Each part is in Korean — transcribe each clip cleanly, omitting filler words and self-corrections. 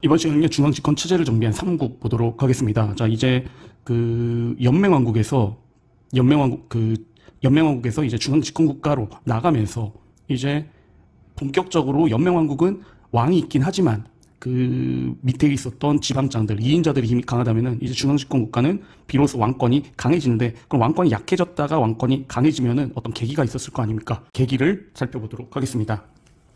이번 시간은요, 중앙집권 체제를 정비한 3국 보도록 하겠습니다. 자, 이제 연맹왕국에서 이제 중앙집권 국가로 나가면서 이제 본격적으로 연맹왕국은 왕이 있긴 하지만 그 밑에 있었던 지방장들, 이인자들의 힘이 강하다면은 이제 중앙집권 국가는 비로소 왕권이 강해지는데, 그럼 왕권이 약해졌다가 왕권이 강해지면은 어떤 계기가 있었을 거 아닙니까? 계기를 살펴보도록 하겠습니다.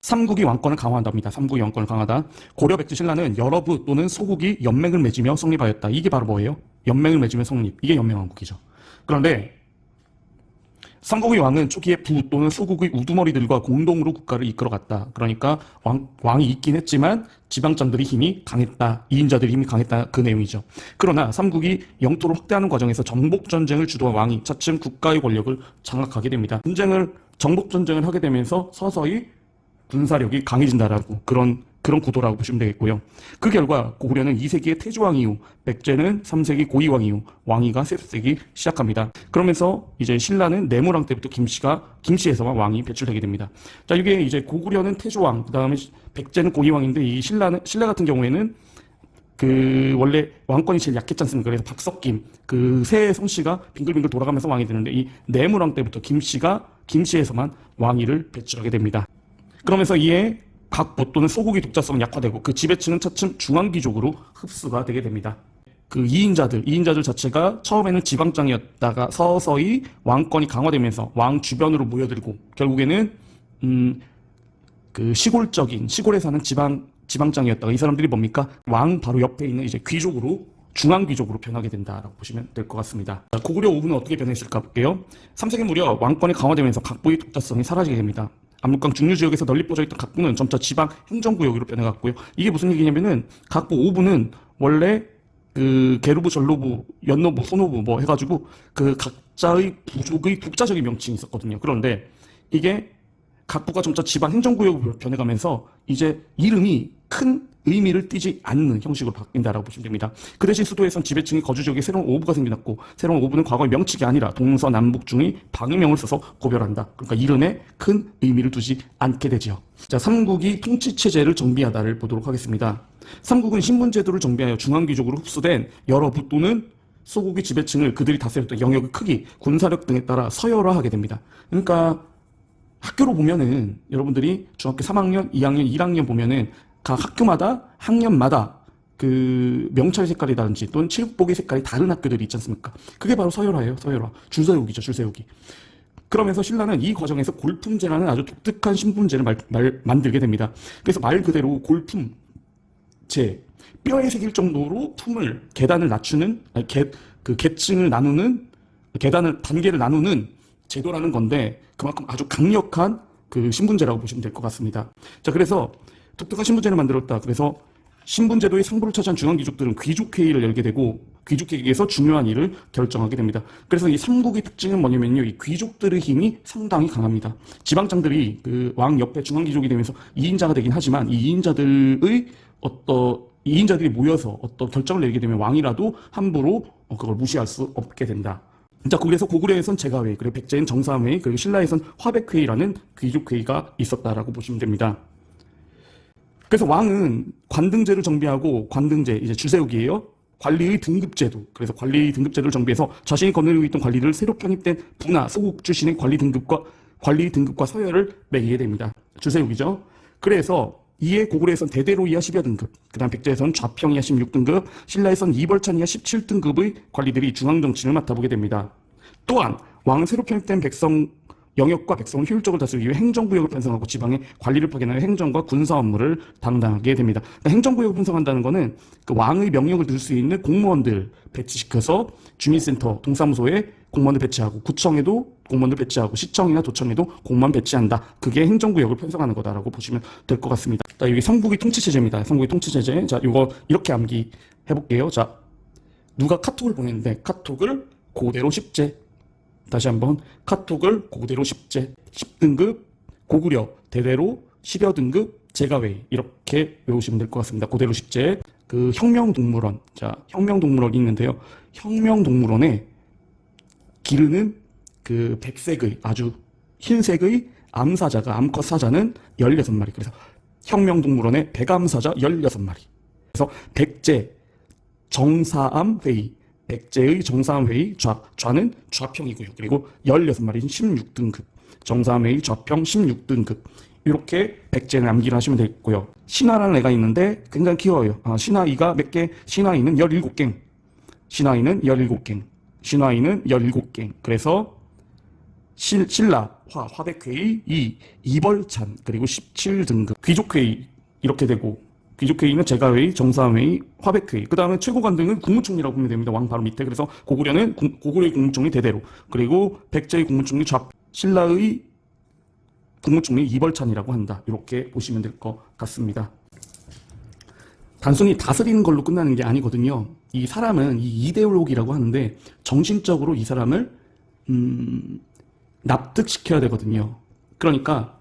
삼국이 왕권을 강화한답니다. 삼국이 왕권을 강화하다. 고려 백제 신라는 여러 부 또는 소국이 연맹을 맺으며 성립하였다. 이게 바로 뭐예요? 연맹을 맺으며 성립. 이게 연맹왕국이죠. 그런데 삼국의 왕은 초기에 부 또는 소국의 우두머리들과 공동으로 국가를 이끌어갔다. 그러니까 왕이 있긴 했지만 지방장들의 힘이 강했다. 이인자들의 힘이 강했다. 그 내용이죠. 그러나 삼국이 영토를 확대하는 과정에서 정복전쟁을 주도한 왕이 차츰 국가의 권력을 장악하게 됩니다. 정복전쟁을 하게 되면서 서서히 군사력이 강해진다라고 그런 구도라고 보시면 되겠고요. 그 결과 고구려는 2세기의 태조왕 이후, 백제는 3세기 고이왕 이후 왕위가 세습되기 시작합니다. 그러면서 이제 신라는 내무랑 때부터 김씨에서만 왕이 배출되게 됩니다. 자, 이게 이제 고구려는 태조왕, 그다음에 백제는 고이왕인데 이 신라 같은 경우에는 원래 왕권이 제일 약했지 않습니까? 그래서 박석김, 새 성씨가 빙글빙글 돌아가면서 왕이 되는데 이 내무랑 때부터 김씨에서만 왕위를 배출하게 됩니다. 그러면서 이에 각부 또는 소국의 독자성은 약화되고 그 지배층은 차츰 중앙귀족으로 흡수가 되게 됩니다. 이인자들 자체가 처음에는 지방장이었다가 서서히 왕권이 강화되면서 왕 주변으로 모여들고 결국에는 시골에 사는 지방장이었다가 이 사람들이 뭡니까? 왕 바로 옆에 있는 이제 중앙귀족으로 변하게 된다라고 보시면 될 것 같습니다. 고구려 5부는 어떻게 변했을까 볼게요. 3세기 무렵 왕권이 강화되면서 각부의 독자성이 사라지게 됩니다. 압록강 중류 지역에서 널리 뻗어있던 각부는 점차 지방 행정구역으로 변해갔고요. 이게 무슨 얘기냐면은 각부 5부는 원래 계루부, 전로부, 연노부, 소노부 뭐 해가지고 각자의 부족의 독자적인 명칭이 있었거든요. 그런데 이게 각부가 점차 지방 행정구역으로 변해가면서 이제 이름이 큰 의미를 띠지 않는 형식으로 바뀐다라고 보시면 됩니다. 그 대신 수도에선 지배층이 거주 지역에 새로운 오부가 생겨났고, 새로운 오부는 과거의 명칭이 아니라 동서남북 중의 방위명을 써서 고별한다. 그러니까 이름에 큰 의미를 두지 않게 되죠. 자, 삼국이 통치체제를 정비하다를 보도록 하겠습니다. 삼국은 신분제도를 정비하여 중앙귀족으로 흡수된 여러 부 또는 소국의 지배층을 그들이 다스렸던 영역의 크기, 군사력 등에 따라 서열화하게 됩니다. 그러니까 학교로 보면은 여러분들이 중학교 3학년, 2학년, 1학년 보면은 각 학년마다 명찰 색깔이라든지 또는 체육복의 색깔이 다른 학교들이 있지 않습니까? 그게 바로 서열화예요, 서열화. 줄서우기죠, 줄서우기. 그러면서 신라는 이 과정에서 골품제라는 아주 독특한 신분제를 만들게 됩니다. 그래서 말 그대로 골품제, 뼈에 새길 정도로 계단을 낮추는, 계층을 나누는, 단계를 나누는 제도라는 건데, 그만큼 아주 강력한 신분제라고 보시면 될 것 같습니다. 자, 그래서 독특한 신분제를 만들었다. 그래서 신분제도의 상부를 차지한 중앙귀족들은 귀족회의를 열게 되고 귀족회의에서 중요한 일을 결정하게 됩니다. 그래서 이 삼국의 특징은 뭐냐면요, 이 귀족들의 힘이 상당히 강합니다. 지방장들이 왕 옆에 중앙귀족이 되면서 이인자가 되긴 하지만 이 이인자들이 모여서 어떤 결정을 내리게 되면 왕이라도 함부로 그걸 무시할 수 없게 된다. 자, 그래서 고구려에선 제가회의, 그리고 백제엔 정사회의, 그리고 신라에선 화백회의라는 귀족회의가 있었다라고 보시면 됩니다. 그래서 왕은 관등제를 정비하고, 관등제, 이제 주세우기예요. 관리의 등급제도. 그래서 관리의 등급제도를 정비해서 자신이 거느리고 있던 관리를 새로 편입된 부나 소국 출신의 관리 등급과 서열을 매기게 됩니다. 주세우기죠. 그래서 이에 고구려에선 대대로 이하 10여 등급, 그 다음 백제에선 좌평 이하 16등급, 신라에선 이벌찬 이하 17등급의 관리들이 중앙정치를 맡아보게 됩니다. 또한 왕은 새로 편입된 영역과 백성을 효율적으로 다스리기 위해 행정구역을 편성하고 지방에 관리를 파견하여 행정과 군사 업무를 담당하게 됩니다. 그러니까 행정구역을 편성한다는 것은 왕의 명령을 들을 수 있는 공무원들 배치시켜서 주민센터, 동사무소에 공무원을 배치하고, 구청에도 공무원을 배치하고, 시청이나 도청에도 공무원 배치한다. 그게 행정구역을 편성하는 거다라고 보시면 될 것 같습니다. 자, 여기 삼국의 통치체제입니다. 삼국의 통치체제. 자, 이거 이렇게 암기해 볼게요. 자, 누가 카톡을 보냈는데 카톡을 그대로 10제. 다시 한번 카톡을 그대로 10제, 10등급, 고구려 대대로 10여 등급, 제가회의, 이렇게 외우시면 될 것 같습니다. 그대로 10제. 혁명동물원. 자, 혁명동물원이 있는데요. 혁명동물원에 기르는 백색의 아주 흰색의 암컷 사자는 16마리. 그래서 혁명동물원에 백암사자 16마리. 그래서 백제 정사암 회의, 백제의 정사암 회의, 좌는 좌평이고요. 그리고 16마리인 16등급, 정사암 회의 좌평 16등급. 이렇게 백제는 암기를 하시면 되겠고요. 신하라는 애가 있는데 굉장히 귀여워요. 신하이가 몇 개? 신하이는 17갱. 신하이는 17갱. 신하이는 17갱. 그래서 신라, 화백회의 2, 이벌찬, 그리고 17등급. 귀족회의 이렇게 되고, 귀족회의는 제가회의, 정사회의, 화백회의. 그 다음에 최고관등은 국무총리라고 보면 됩니다. 왕 바로 밑에. 그래서 고구려는 고구려의 국무총리 대대로. 그리고 백제의 국무총리 신라의 국무총리 이벌찬이라고 한다. 이렇게 보시면 될 것 같습니다. 단순히 다스리는 걸로 끝나는 게 아니거든요. 이 사람은 이 이데올로기라고 하는데 정신적으로 이 사람을 납득시켜야 되거든요. 그러니까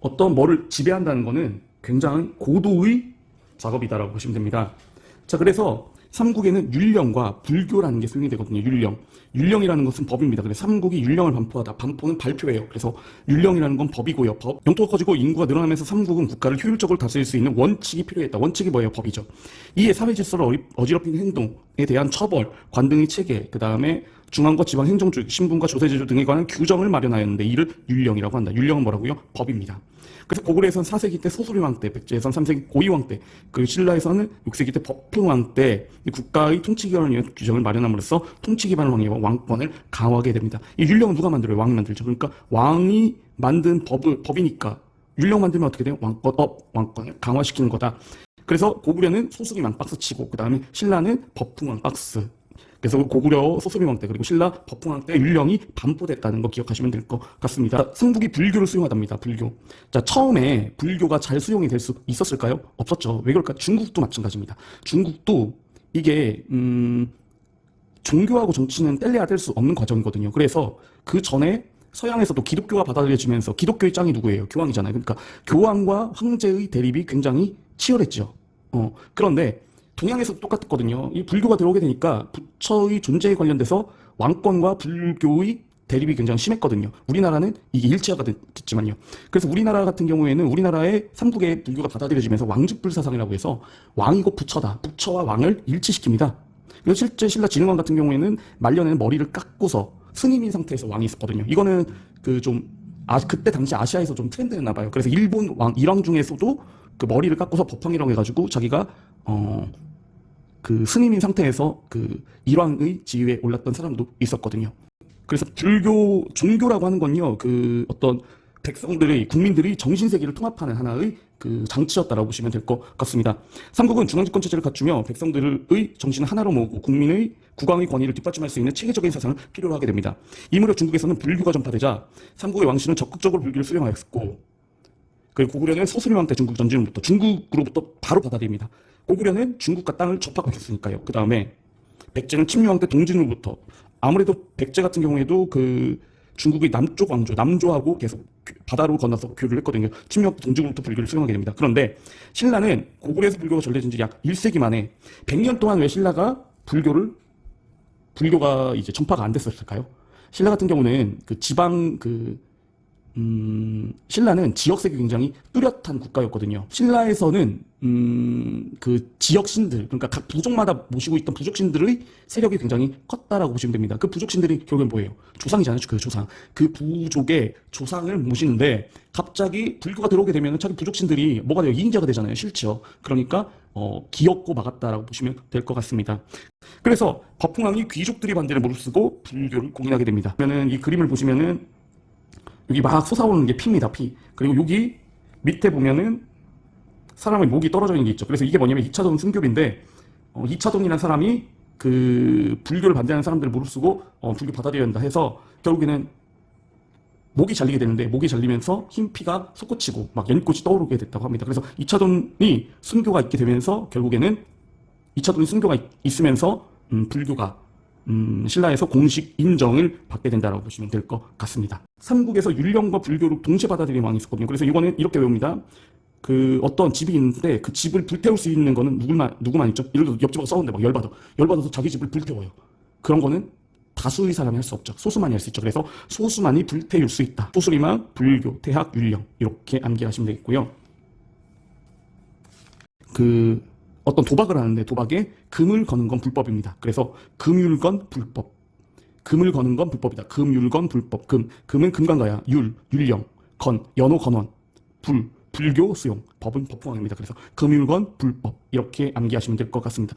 어떤 뭐를 지배한다는 거는 굉장히 고도의 작업이다라고 보시면 됩니다. 자, 그래서 삼국에는 율령과 불교라는 게 수행이 되거든요. 율령이라는 것은 법입니다. 그래서 삼국이 율령을 반포하다. 반포는 발표예요. 그래서 율령이라는 건 법이고요. 영토가 커지고 인구가 늘어나면서 삼국은 국가를 효율적으로 다스릴 수 있는 원칙이 필요했다. 원칙이 뭐예요? 법이죠. 이에 사회 질서를 어지럽히는 행동에 대한 처벌, 관등의 체계, 그 다음에 중앙과 지방 행정주의, 신분과 조세제도 등에 관한 규정을 마련하였는데 이를 율령이라고 한다. 율령은 뭐라고요? 법입니다. 그래서 고구려에서는 4세기 때 소수리왕 때, 백제에서는 3세기 고이왕 때, 그 신라에서는 6세기 때 법흥왕 때 국가의 통치 기반을 위한 규정을 마련함으로써 통치 기반을 확립하고 왕권을 강화하게 됩니다. 이 율령은 누가 만들어요? 왕이 만들죠. 그러니까 왕이 만든 법이니까 율령 만들면 어떻게 돼요? 왕권을 강화시키는 거다. 그래서 고구려는 소수리왕 박스 치고, 그 다음에 신라는 법흥왕 박스. 그래서 고구려 소수리왕 때 그리고 신라 법흥왕 때 율령이 반포됐다는 거 기억하시면 될 것 같습니다. 삼국이 불교를 수용하답니다. 불교. 자, 처음에 불교가 잘 수용이 될 수 있었을까요? 없었죠. 왜 그럴까? 중국도 마찬가지입니다. 중국도 이게 종교하고 정치는 뗄래야 뗄 수 없는 과정이거든요. 그래서 그 전에 서양에서도 기독교가 받아들여지면서 기독교의 짱이 누구예요? 교황이잖아요. 그러니까 교황과 황제의 대립이 굉장히 치열했죠. 그런데 동양에서도 똑같았거든요. 이 불교가 들어오게 되니까 부처의 존재에 관련돼서 왕권과 불교의 대립이 굉장히 심했거든요. 우리나라는 이게 일체화가 됐지만요. 그래서 우리나라 같은 경우에는 우리나라의 삼국의 불교가 받아들여지면서 왕직불사상이라고 해서 왕이고 부처다. 부처와 왕을 일치시킵니다. 그래서 실제 신라 진흥왕 같은 경우에는 말년에는 머리를 깎고서 스님인 상태에서 왕이 있었거든요. 이거는 그때 당시 아시아에서 좀 트렌드였나 봐요. 그래서 일본 일왕 중에서도 그 머리를 깎고서 법황이라고 해가지고 자기가 그 스님인 상태에서 그 일왕의 지위에 올랐던 사람도 있었거든요. 그래서 종교라고 하는 건요, 그 어떤 국민들의 정신세계를 통합하는 하나의 그 장치였다라고 보시면 될 것 같습니다. 삼국은 중앙집권 체제를 갖추며 백성들의 정신을 하나로 모으고 국왕의 권위를 뒷받침할 수 있는 체계적인 사상을 필요로 하게 됩니다. 이 무렵 중국에서는 불교가 전파되자 삼국의 왕실은 적극적으로 불교를 수용하였고, 그리고 고구려는 소수리왕 때 중국 전진으로부터 중국으로부터 바로 받아들입니다. 고구려는 중국과 땅을 접하고 있었으니까요. 그 다음에 백제는 침유왕 때 동진으로부터, 아무래도 백제 같은 경우에도 그 중국의 남쪽 왕조, 남조하고 계속 바다로 건너서 교류를 했거든요. 침유왕 때 동진으로부터 불교를 수용하게 됩니다. 그런데 신라는 고구려에서 불교가 전래진 지 약 1세기 만에 100년 동안 왜 신라가 불교가 이제 전파가 안 됐었을까요? 신라 같은 경우는 그 신라는 지역색이 굉장히 뚜렷한 국가였거든요. 신라에서는 그 지역신들, 그러니까 각 부족마다 모시고 있던 부족신들의 세력이 굉장히 컸다라고 보시면 됩니다. 그 부족신들이 결국엔 뭐예요? 조상이잖아요. 그 조상. 그 부족의 조상을 모시는데 갑자기 불교가 들어오게 되면 자기 부족신들이 뭐가 돼요? 이인자가 되잖아요. 싫죠. 그러니까 기었고 막았다라고 보시면 될 것 같습니다. 그래서 법흥왕이 귀족들이 반대를 무릅쓰고 불교를 공인하게 됩니다. 그러면은 이 그림을 보시면은 여기 막 솟아오르는 게 피입니다, 피. 그리고 여기 밑에 보면은 사람의 목이 떨어져 있는 게 있죠. 그래서 이게 뭐냐면 2차돈 순교비인데, 2차돈이라는 사람이 그 불교를 반대하는 사람들을 무릅쓰고 불교 받아들여야 한다 해서 결국에는 목이 잘리게 되는데, 목이 잘리면서 흰 피가 솟구치고 막 연꽃이 떠오르게 됐다고 합니다. 그래서 2차돈이 순교가 있게 되면서 결국에는 2차돈이 순교가 있으면서 불교가 신라에서 공식 인정을 받게 된다고 보시면 될 것 같습니다. 삼국에서 율령과 불교를 동시에 받아들이는 왕이 있었거든요. 그래서 이거는 이렇게 외웁니다. 그 어떤 집이 있는데 그 집을 불태울 수 있는 거는 누구만 있죠? 예를 들어 옆집하고 싸우는데 막 열받아서 자기 집을 불태워요. 그런 거는 다수의 사람이 할 수 없죠. 소수만이 할 수 있죠. 그래서 소수만이 불태울 수 있다. 소수리만 불교, 태학, 율령 이렇게 암기하시면 되겠고요. 어떤 도박을 하는데 도박에 금을 거는 건 불법입니다. 그래서 금율건 불법. 금을 거는 건 불법이다. 금율건 불법. 금은 금강가야. 율령, 연호 건원, 불교 수용. 법은 법궁왕입니다. 그래서 금율건 불법. 이렇게 암기하시면 될 것 같습니다.